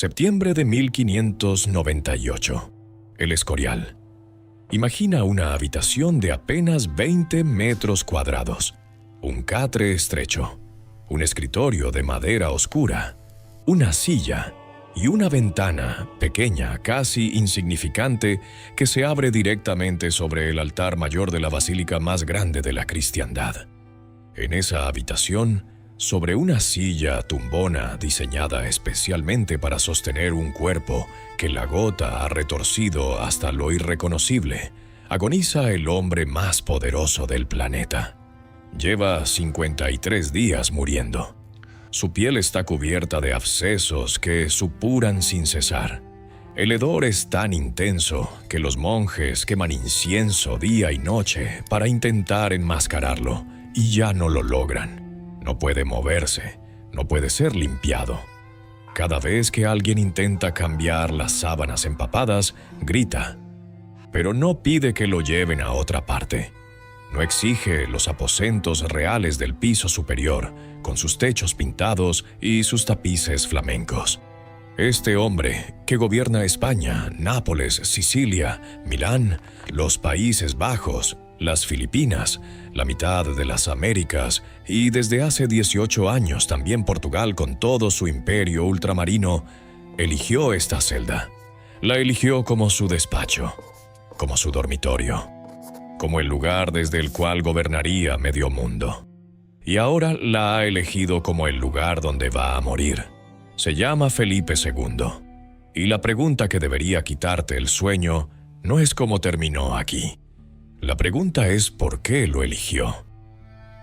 Septiembre de 1598. El Escorial. Imagina una habitación de apenas 20 metros cuadrados, un catre estrecho, un escritorio de madera oscura, una silla y una ventana pequeña, casi insignificante, que se abre directamente sobre el altar mayor de la basílica más grande de la cristiandad. En esa habitación, sobre una silla tumbona diseñada especialmente para sostener un cuerpo que la gota ha retorcido hasta lo irreconocible, agoniza el hombre más poderoso del planeta. Lleva 53 días muriendo. Su piel está cubierta de abscesos que supuran sin cesar. El hedor es tan intenso que los monjes queman incienso día y noche para intentar enmascararlo, y ya no lo logran. No puede moverse, no puede ser limpiado. Cada vez que alguien intenta cambiar las sábanas empapadas, grita, pero no pide que lo lleven a otra parte. No exige los aposentos reales del piso superior, con sus techos pintados y sus tapices flamencos. Este hombre, que gobierna España, Nápoles, Sicilia, Milán, los Países Bajos, las Filipinas, la mitad de las Américas y desde hace 18 años también Portugal con todo su imperio ultramarino, eligió esta celda. La eligió como su despacho, como su dormitorio, como el lugar desde el cual gobernaría medio mundo. Y ahora la ha elegido como el lugar donde va a morir. Se llama Felipe II. Y la pregunta que debería quitarte el sueño no es cómo terminó aquí. La pregunta es ¿por qué lo eligió?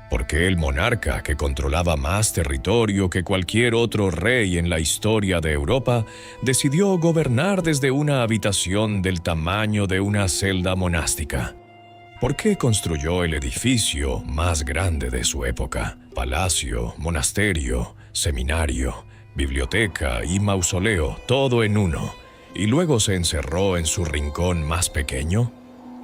¿Por qué el monarca que controlaba más territorio que cualquier otro rey en la historia de Europa decidió gobernar desde una habitación del tamaño de una celda monástica? ¿Por qué construyó el edificio más grande de su época? Palacio, monasterio, seminario, biblioteca y mausoleo, todo en uno, y luego se encerró en su rincón más pequeño.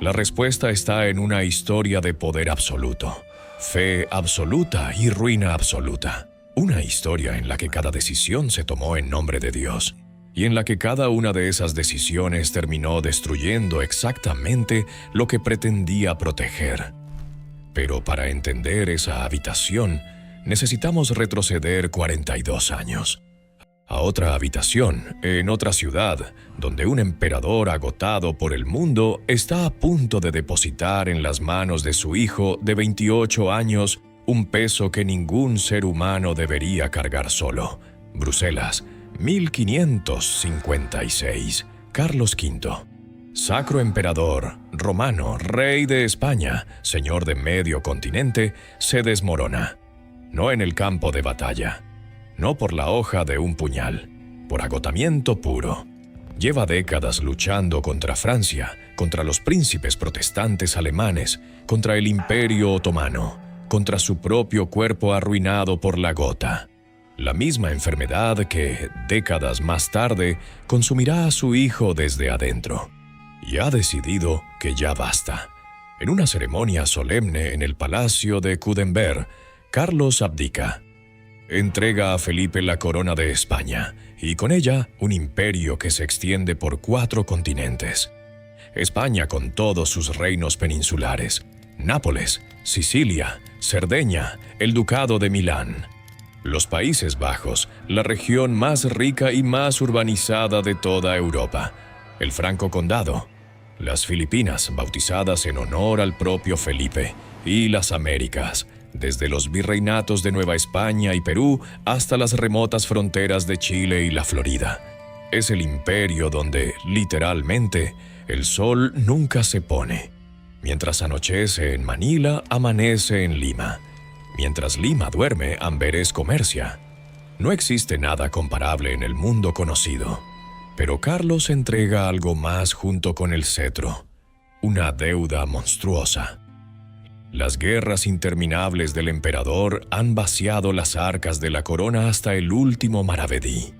La respuesta está en una historia de poder absoluto, fe absoluta y ruina absoluta. Una historia en la que cada decisión se tomó en nombre de Dios y en la que cada una de esas decisiones terminó destruyendo exactamente lo que pretendía proteger. Pero para entender esa habitación, necesitamos retroceder 42 años. A otra habitación, en otra ciudad, donde un emperador agotado por el mundo está a punto de depositar en las manos de su hijo de 28 años un peso que ningún ser humano debería cargar solo. Bruselas, 1556. Carlos V. Sacro emperador, romano, rey de España, señor de medio continente, se desmorona. No en el campo de batalla. No por la hoja de un puñal, por agotamiento puro. Lleva décadas luchando contra Francia, contra los príncipes protestantes alemanes, contra el Imperio Otomano, contra su propio cuerpo arruinado por la gota. La misma enfermedad que, décadas más tarde, consumirá a su hijo desde adentro. Y ha decidido que ya basta. En una ceremonia solemne en el Palacio de Coudenberg, Carlos abdica. Entrega a Felipe la corona de España y con ella un imperio que se extiende por 4 continentes. España con todos sus reinos peninsulares, Nápoles, Sicilia, Cerdeña, el Ducado de Milán. Los Países Bajos, la región más rica y más urbanizada de toda Europa. El Franco Condado, las Filipinas bautizadas en honor al propio Felipe y las Américas, desde los virreinatos de Nueva España y Perú hasta las remotas fronteras de Chile y la Florida. Es el imperio donde, literalmente, el sol nunca se pone. Mientras anochece en Manila, amanece en Lima. Mientras Lima duerme, Amberes comercia. No existe nada comparable en el mundo conocido. Pero Carlos entrega algo más junto con el cetro. Una deuda monstruosa. Las guerras interminables del emperador han vaciado las arcas de la corona hasta el último maravedí.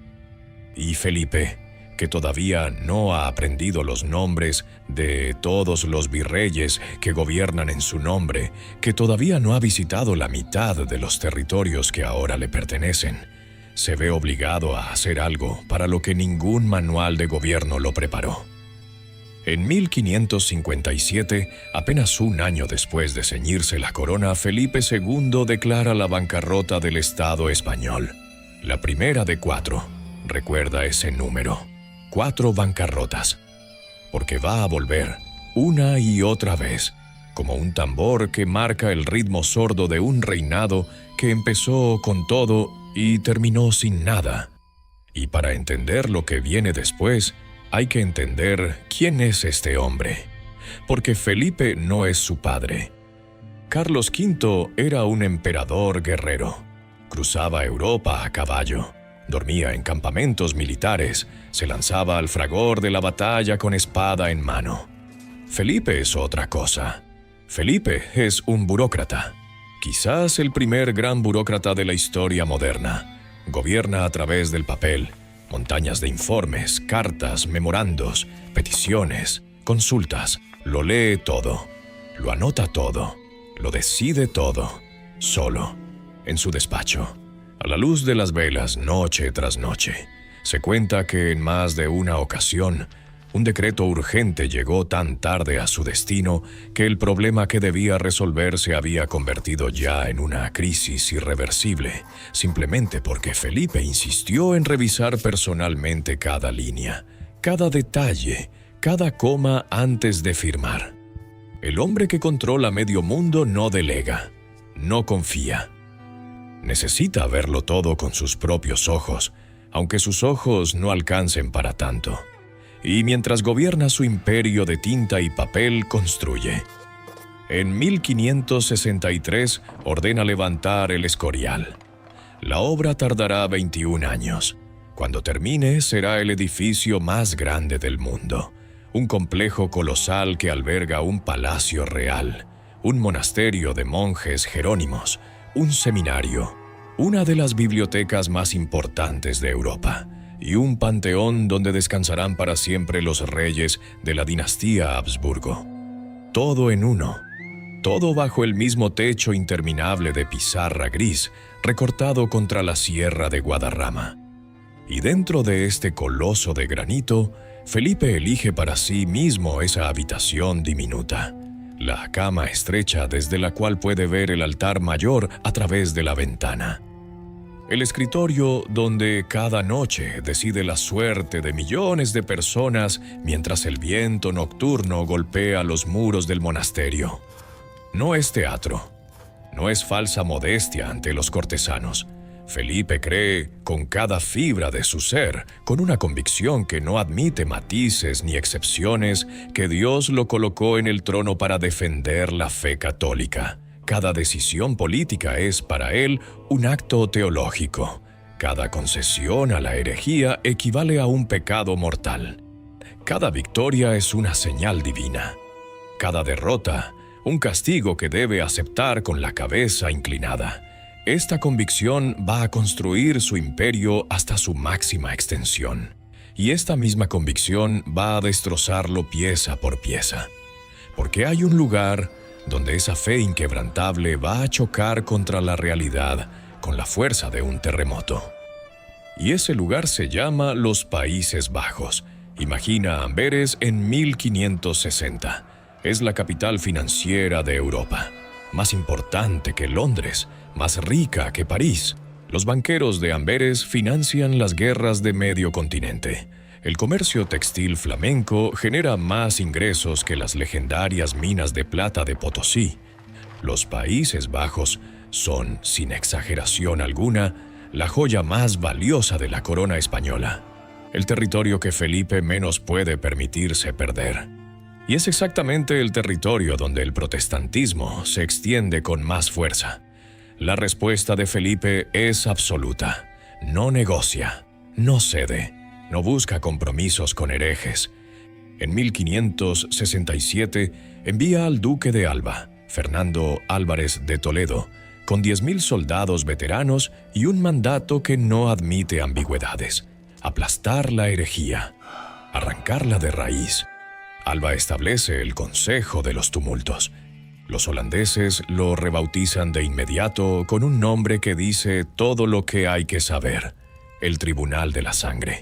Y Felipe, que todavía no ha aprendido los nombres de todos los virreyes que gobiernan en su nombre, que todavía no ha visitado la mitad de los territorios que ahora le pertenecen, se ve obligado a hacer algo para lo que ningún manual de gobierno lo preparó. En 1557, apenas un año después de ceñirse la corona, Felipe II declara la bancarrota del Estado español. La primera de 4. Recuerda ese número. 4 bancarrotas. Porque va a volver, una y otra vez, como un tambor que marca el ritmo sordo de un reinado que empezó con todo y terminó sin nada. Y para entender lo que viene después, hay que entender quién es este hombre, porque Felipe no es su padre. Carlos V era un emperador guerrero. Cruzaba Europa a caballo, dormía en campamentos militares, se lanzaba al fragor de la batalla con espada en mano. Felipe es otra cosa. Felipe es un burócrata, quizás el primer gran burócrata de la historia moderna. Gobierna a través del papel. Montañas de informes, cartas, memorandos, peticiones, consultas. Lo lee todo, lo anota todo, lo decide todo, solo, en su despacho, a la luz de las velas, noche tras noche. Se cuenta que en más de una ocasión, un decreto urgente llegó tan tarde a su destino que el problema que debía resolver se había convertido ya en una crisis irreversible, simplemente porque Felipe insistió en revisar personalmente cada línea, cada detalle, cada coma antes de firmar. El hombre que controla medio mundo no delega, no confía. Necesita verlo todo con sus propios ojos, aunque sus ojos no alcancen para tanto. Y mientras gobierna su imperio de tinta y papel, construye. En 1563 ordena levantar el Escorial. La obra tardará 21 años. Cuando termine, será el edificio más grande del mundo. Un complejo colosal que alberga un palacio real, un monasterio de monjes jerónimos, un seminario, una de las bibliotecas más importantes de Europa, y un panteón donde descansarán para siempre los reyes de la dinastía Habsburgo. Todo en uno, todo bajo el mismo techo interminable de pizarra gris, recortado contra la sierra de Guadarrama. Y dentro de este coloso de granito, Felipe elige para sí mismo esa habitación diminuta, la cama estrecha desde la cual puede ver el altar mayor a través de la ventana. El escritorio donde cada noche decide la suerte de millones de personas mientras el viento nocturno golpea los muros del monasterio. No es teatro, no es falsa modestia ante los cortesanos. Felipe cree con cada fibra de su ser, con una convicción que no admite matices ni excepciones, que Dios lo colocó en el trono para defender la fe católica. Cada decisión política es para él un acto teológico. Cada concesión a la herejía equivale a un pecado mortal. Cada victoria es una señal divina. Cada derrota, un castigo que debe aceptar con la cabeza inclinada. Esta convicción va a construir su imperio hasta su máxima extensión. Y esta misma convicción va a destrozarlo pieza por pieza. Porque hay un lugar donde esa fe inquebrantable va a chocar contra la realidad con la fuerza de un terremoto. Y ese lugar se llama los Países Bajos. Imagina Amberes en 1560. Es la capital financiera de Europa, más importante que Londres, más rica que París. Los banqueros de Amberes financian las guerras de medio continente. El comercio textil flamenco genera más ingresos que las legendarias minas de plata de Potosí. Los Países Bajos son, sin exageración alguna, la joya más valiosa de la corona española, el territorio que Felipe menos puede permitirse perder. Y es exactamente el territorio donde el protestantismo se extiende con más fuerza. La respuesta de Felipe es absoluta. No negocia, no cede, no busca compromisos con herejes. En 1567 envía al duque de Alba, Fernando Álvarez de Toledo, con 10,000 soldados veteranos y un mandato que no admite ambigüedades: aplastar la herejía, arrancarla de raíz. Alba establece el Consejo de los Tumultos. Los holandeses lo rebautizan de inmediato con un nombre que dice todo lo que hay que saber: el Tribunal de la Sangre.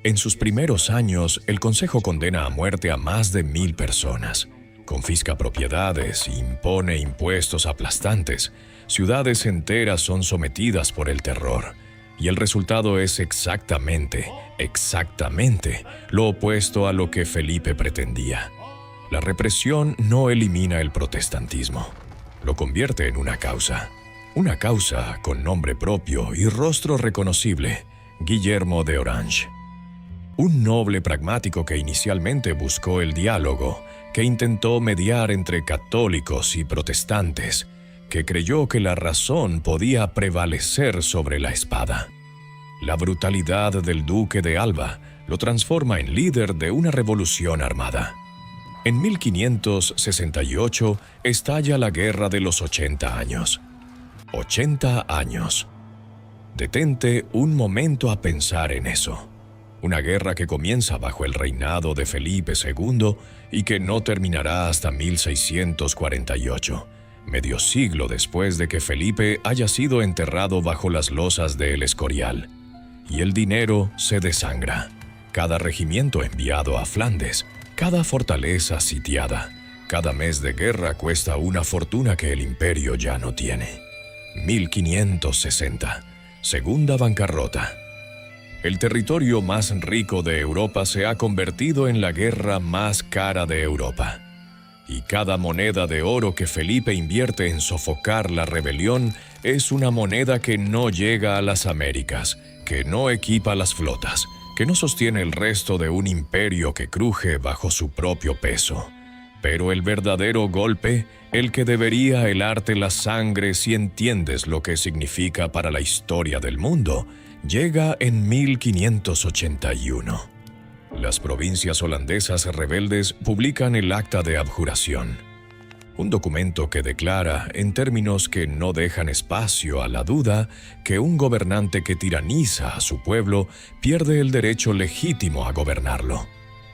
En sus primeros años, el Consejo condena a muerte a más de 1000 personas. Confisca propiedades, impone impuestos aplastantes. Ciudades enteras son sometidas por el terror. Y el resultado es exactamente lo opuesto a lo que Felipe pretendía. La represión no elimina el protestantismo. Lo convierte en una causa con nombre propio y rostro reconocible: Guillermo de Orange. Un noble pragmático que inicialmente buscó el diálogo, que intentó mediar entre católicos y protestantes, que creyó que la razón podía prevalecer sobre la espada. La brutalidad del duque de Alba lo transforma en líder de una revolución armada. En 1568 estalla la Guerra de los 80 años. 80 años. Detente un momento a pensar en eso. Una guerra que comienza bajo el reinado de Felipe II y que no terminará hasta 1648, medio siglo después de que Felipe haya sido enterrado bajo las losas de El Escorial. Y el dinero se desangra. Cada regimiento enviado a Flandes, cada fortaleza sitiada, cada mes de guerra cuesta una fortuna que el imperio ya no tiene. 1560, segunda bancarrota. El territorio más rico de Europa se ha convertido en la guerra más cara de Europa. Y cada moneda de oro que Felipe invierte en sofocar la rebelión es una moneda que no llega a las Américas, que no equipa las flotas, que no sostiene el resto de un imperio que cruje bajo su propio peso. Pero el verdadero golpe, el que debería helarte la sangre si entiendes lo que significa para la historia del mundo, llega en 1581. Las provincias holandesas rebeldes publican el Acta de Abjuración, un documento que declara, en términos que no dejan espacio a la duda, que un gobernante que tiraniza a su pueblo pierde el derecho legítimo a gobernarlo,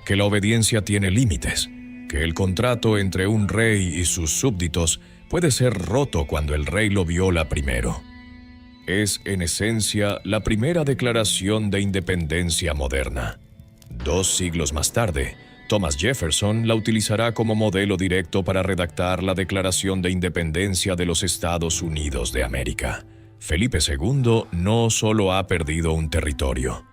que la obediencia tiene límites, que el contrato entre un rey y sus súbditos puede ser roto cuando el rey lo viola primero. Es, en esencia, la primera declaración de independencia moderna. 2 siglos más tarde, Thomas Jefferson la utilizará como modelo directo para redactar la Declaración de Independencia de los Estados Unidos de América. Felipe II no solo ha perdido un territorio.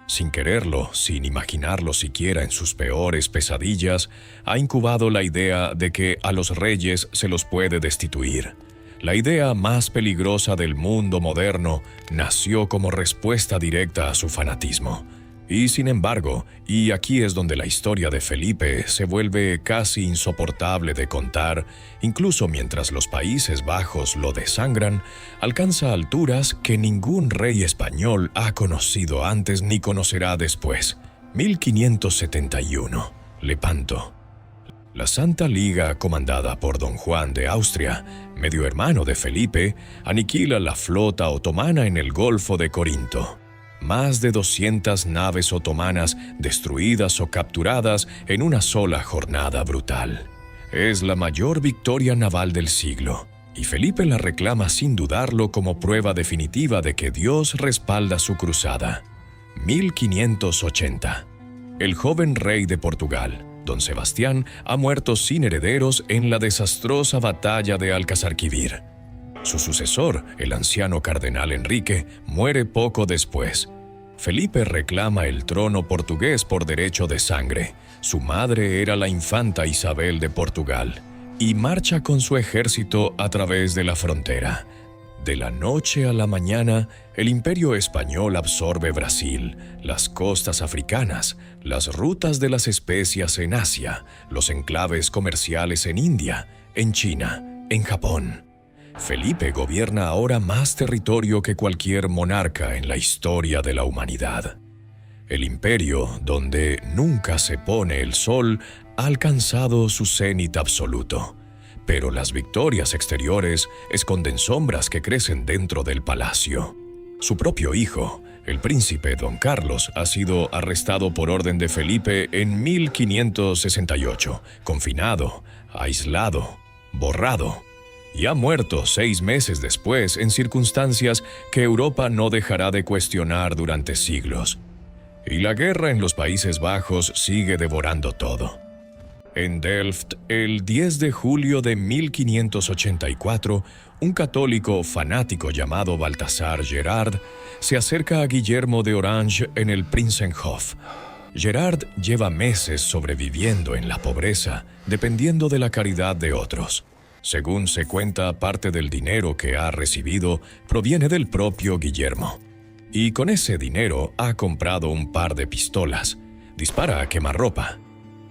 Sin quererlo, sin imaginarlo siquiera en sus peores pesadillas, ha incubado la idea de que a los reyes se los puede destituir. La idea más peligrosa del mundo moderno nació como respuesta directa a su fanatismo. Y sin embargo, y aquí es donde la historia de Felipe se vuelve casi insoportable de contar, incluso mientras los Países Bajos lo desangran, alcanza alturas que ningún rey español ha conocido antes ni conocerá después. 1571, Lepanto. La Santa Liga, comandada por Don Juan de Austria, medio hermano de Felipe, aniquila la flota otomana en el Golfo de Corinto. Más de 200 naves otomanas destruidas o capturadas en una sola jornada brutal. Es la mayor victoria naval del siglo, y Felipe la reclama sin dudarlo como prueba definitiva de que Dios respalda su cruzada. 1580. El joven rey de Portugal, Don Sebastián, ha muerto sin herederos en la desastrosa batalla de Alcazarquivir. Su sucesor, el anciano cardenal Enrique, muere poco después. Felipe reclama el trono portugués por derecho de sangre. Su madre era la infanta Isabel de Portugal, y marcha con su ejército a través de la frontera. De la noche a la mañana, el imperio español absorbe Brasil, las costas africanas, las rutas de las especias en Asia, los enclaves comerciales en India, en China, en Japón. Felipe gobierna ahora más territorio que cualquier monarca en la historia de la humanidad. El imperio, donde nunca se pone el sol, ha alcanzado su cenit absoluto. Pero las victorias exteriores esconden sombras que crecen dentro del palacio. Su propio hijo, el príncipe Don Carlos, ha sido arrestado por orden de Felipe en 1568, confinado, aislado, borrado. y ha muerto 6 meses después en circunstancias que Europa no dejará de cuestionar durante siglos. Y la guerra en los Países Bajos sigue devorando todo. En Delft, el 10 de julio de 1584, un católico fanático llamado Baltasar Gerard se acerca a Guillermo de Orange en el Prinsenhof. Gerard lleva meses sobreviviendo en la pobreza, dependiendo de la caridad de otros. Según se cuenta, parte del dinero que ha recibido proviene del propio Guillermo. Y con ese dinero ha comprado un par de pistolas. Dispara a quemarropa.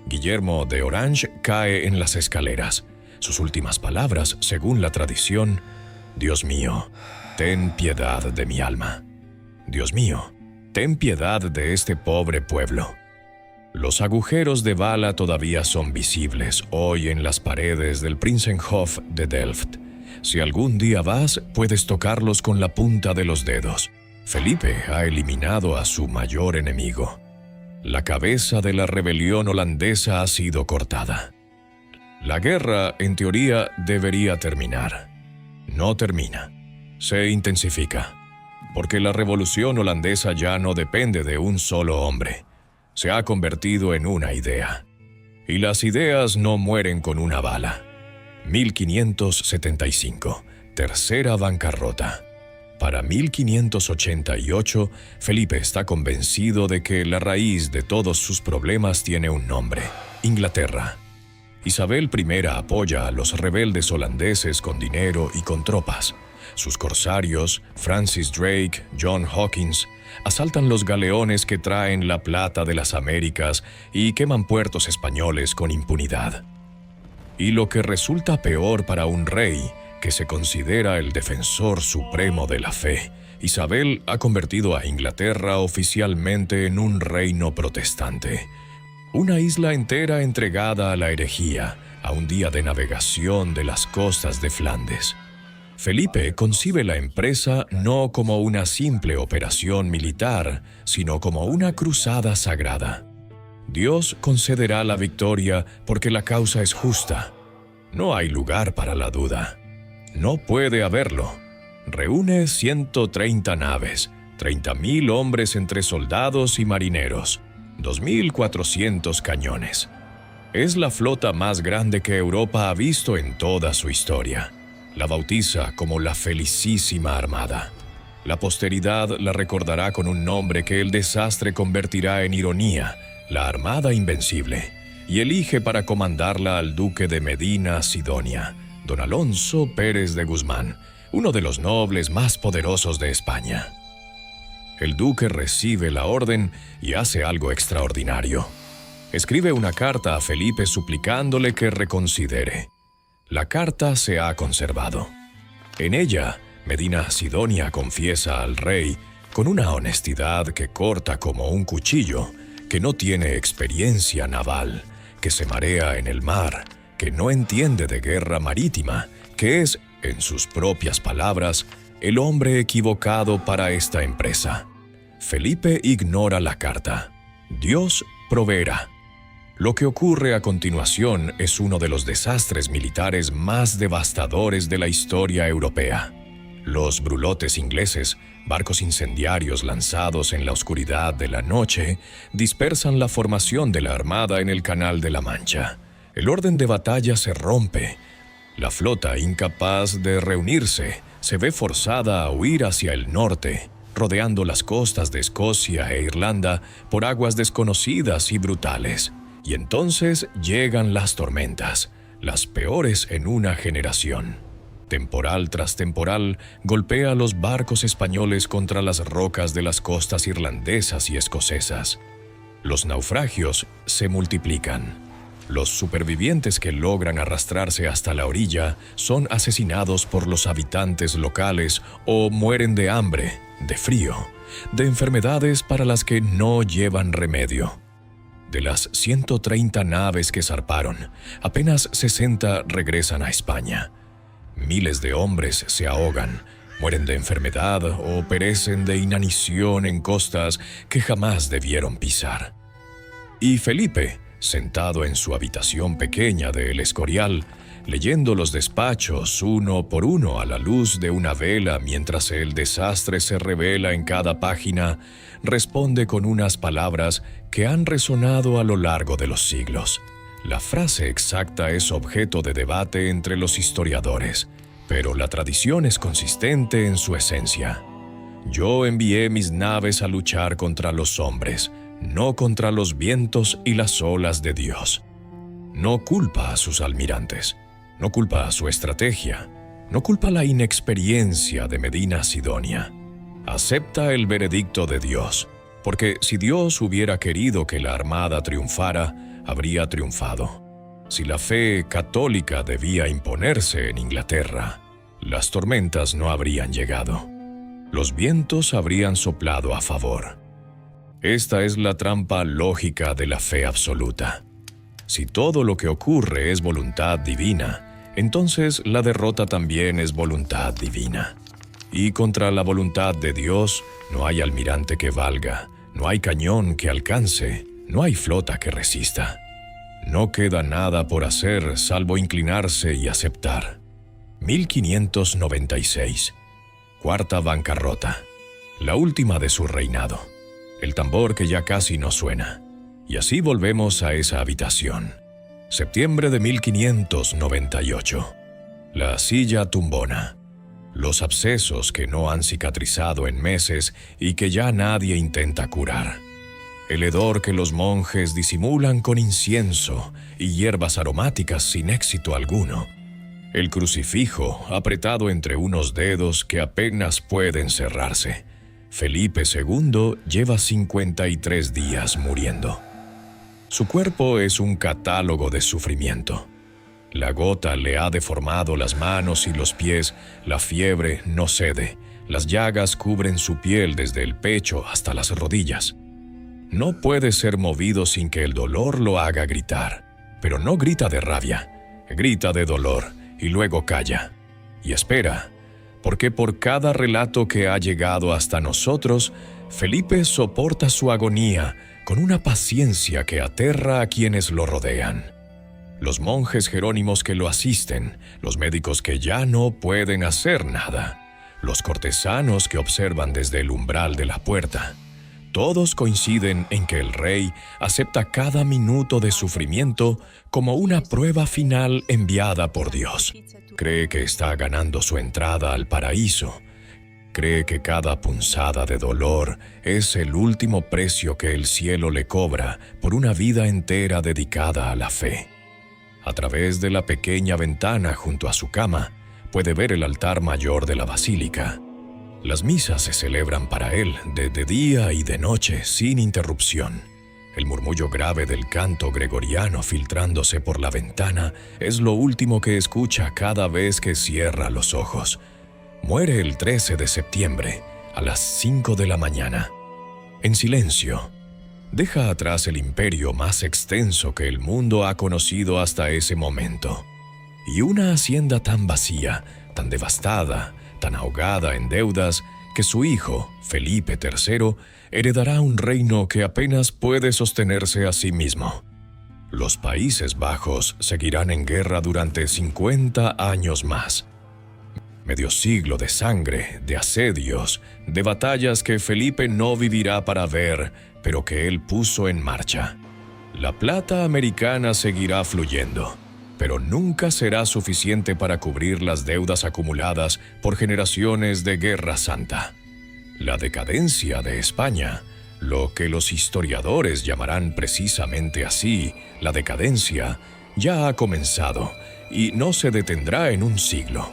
Guillermo de Orange cae en las escaleras. Sus últimas palabras, según la tradición: Dios mío, ten piedad de mi alma. Dios mío, ten piedad de este pobre pueblo. Los agujeros de bala todavía son visibles hoy en las paredes del Prinsenhof de Delft. Si algún día vas, puedes tocarlos con la punta de los dedos. Felipe ha eliminado a su mayor enemigo. La cabeza de la rebelión holandesa ha sido cortada. La guerra, en teoría, debería terminar. No termina. Se intensifica. Porque la revolución holandesa ya no depende de un solo hombre. Se ha convertido en una idea. Y las ideas no mueren con una bala. 1575. Tercera bancarrota. Para 1588, Felipe está convencido de que la raíz de todos sus problemas tiene un nombre: Inglaterra. Isabel I apoya a los rebeldes holandeses con dinero y con tropas. Sus corsarios, Francis Drake, John Hawkins, asaltan los galeones que traen la plata de las Américas y queman puertos españoles con impunidad. Y lo que resulta peor para un rey, que se considera el defensor supremo de la fe, Isabel ha convertido a Inglaterra oficialmente en un reino protestante. Una isla entera entregada a la herejía, a un día de navegación de las costas de Flandes. Felipe concibe la empresa no como una simple operación militar, sino como una cruzada sagrada. Dios concederá la victoria porque la causa es justa. No hay lugar para la duda. No puede haberlo. Reúne 130 naves, 30.000 hombres entre soldados y marineros, 2.400 cañones. Es la flota más grande que Europa ha visto en toda su historia. La bautiza como la Felicísima Armada. La posteridad la recordará con un nombre que el desastre convertirá en ironía: la Armada Invencible, y elige para comandarla al duque de Medina Sidonia, don Alonso Pérez de Guzmán, uno de los nobles más poderosos de España. El duque recibe la orden y hace algo extraordinario. Escribe una carta a Felipe suplicándole que reconsidere. La carta se ha conservado. En ella, Medina Sidonia confiesa al rey, con una honestidad que corta como un cuchillo, que no tiene experiencia naval, que se marea en el mar, que no entiende de guerra marítima, que es, en sus propias palabras, el hombre equivocado para esta empresa. Felipe ignora la carta. Dios proveerá. Lo que ocurre a continuación es uno de los desastres militares más devastadores de la historia europea. Los brulotes ingleses, barcos incendiarios lanzados en la oscuridad de la noche, dispersan la formación de la armada en el Canal de la Mancha. El orden de batalla se rompe. La flota, incapaz de reunirse, se ve forzada a huir hacia el norte, rodeando las costas de Escocia e Irlanda por aguas desconocidas y brutales. Y entonces llegan las tormentas, las peores en una generación. Temporal tras temporal, golpea a los barcos españoles contra las rocas de las costas irlandesas y escocesas. Los naufragios se multiplican. Los supervivientes que logran arrastrarse hasta la orilla son asesinados por los habitantes locales o mueren de hambre, de frío, de enfermedades para las que no llevan remedio. De las 130 naves que zarparon, apenas 60 regresan a España. Miles de hombres se ahogan, mueren de enfermedad o perecen de inanición en costas que jamás debieron pisar. Y Felipe, sentado en su habitación pequeña de El Escorial, leyendo los despachos uno por uno a la luz de una vela mientras el desastre se revela en cada página, responde con unas palabras que han resonado a lo largo de los siglos. La frase exacta es objeto de debate entre los historiadores, pero la tradición es consistente en su esencia. Yo envié mis naves a luchar contra los hombres, no contra los vientos y las olas de Dios. No culpa a sus almirantes, no culpa a su estrategia, no culpa la inexperiencia de Medina Sidonia. Acepta el veredicto de Dios, porque si Dios hubiera querido que la armada triunfara, habría triunfado. Si la fe católica debía imponerse en Inglaterra, las tormentas no habrían llegado. Los vientos habrían soplado a favor. Esta es la trampa lógica de la fe absoluta. Si todo lo que ocurre es voluntad divina, entonces la derrota también es voluntad divina. Y contra la voluntad de Dios no hay almirante que valga, no hay cañón que alcance, no hay flota que resista. No queda nada por hacer salvo inclinarse y aceptar. 1596. Cuarta bancarrota. La última de su reinado. El tambor que ya casi no suena. Y así volvemos a esa habitación. Septiembre de 1598. La silla tumbona. Los abscesos que no han cicatrizado en meses y que ya nadie intenta curar. El hedor que los monjes disimulan con incienso y hierbas aromáticas sin éxito alguno. El crucifijo apretado entre unos dedos que apenas pueden cerrarse. Felipe II lleva 53 días muriendo. Su cuerpo es un catálogo de sufrimiento. La gota le ha deformado las manos y los pies, la fiebre no cede, las llagas cubren su piel desde el pecho hasta las rodillas. No puede ser movido sin que el dolor lo haga gritar, pero no grita de rabia, grita de dolor y luego calla. Y espera, porque por cada relato que ha llegado hasta nosotros, Felipe soporta su agonía con una paciencia que aterra a quienes lo rodean. Los monjes jerónimos que lo asisten, los médicos que ya no pueden hacer nada, los cortesanos que observan desde el umbral de la puerta, todos coinciden en que el rey acepta cada minuto de sufrimiento como una prueba final enviada por Dios. Cree que está ganando su entrada al paraíso. Cree que cada punzada de dolor es el último precio que el cielo le cobra por una vida entera dedicada a la fe. A través de la pequeña ventana junto a su cama, puede ver el altar mayor de la basílica. Las misas se celebran para él de día y de noche sin interrupción. El murmullo grave del canto gregoriano filtrándose por la ventana es lo último que escucha cada vez que cierra los ojos. Muere el 13 de septiembre, a las 5 de la mañana. En silencio, deja atrás el imperio más extenso que el mundo ha conocido hasta ese momento. Y una hacienda tan vacía, tan devastada, tan ahogada en deudas, que su hijo, Felipe III, heredará un reino que apenas puede sostenerse a sí mismo. Los Países Bajos seguirán en guerra durante 50 años más. Medio siglo de sangre, de asedios, de batallas que Felipe no vivirá para ver, pero que él puso en marcha. La plata americana seguirá fluyendo, pero nunca será suficiente para cubrir las deudas acumuladas por generaciones de Guerra Santa. La decadencia de España, lo que los historiadores llamarán precisamente así, la decadencia, ya ha comenzado y no se detendrá en un siglo.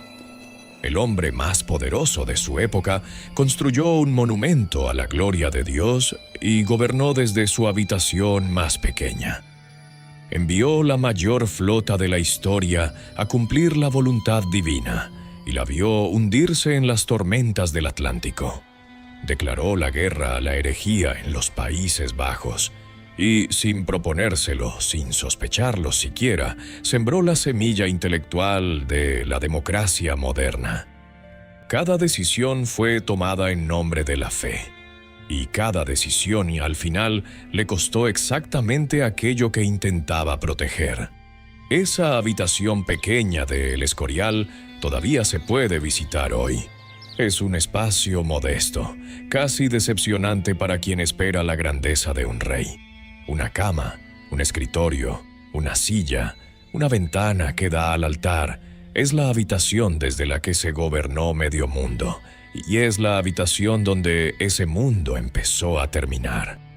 El hombre más poderoso de su época construyó un monumento a la gloria de Dios y gobernó desde su habitación más pequeña. Envió la mayor flota de la historia a cumplir la voluntad divina y la vio hundirse en las tormentas del Atlántico. Declaró la guerra a la herejía en los Países Bajos y, sin proponérselo, sin sospecharlo siquiera, sembró la semilla intelectual de la democracia moderna. Cada decisión fue tomada en nombre de la fe, y cada decisión al final le costó exactamente aquello que intentaba proteger. Esa habitación pequeña de El Escorial todavía se puede visitar hoy. Es un espacio modesto, casi decepcionante para quien espera la grandeza de un rey. Una cama, un escritorio, una silla, una ventana que da al altar. Es la habitación desde la que se gobernó medio mundo, y es la habitación donde ese mundo empezó a terminar.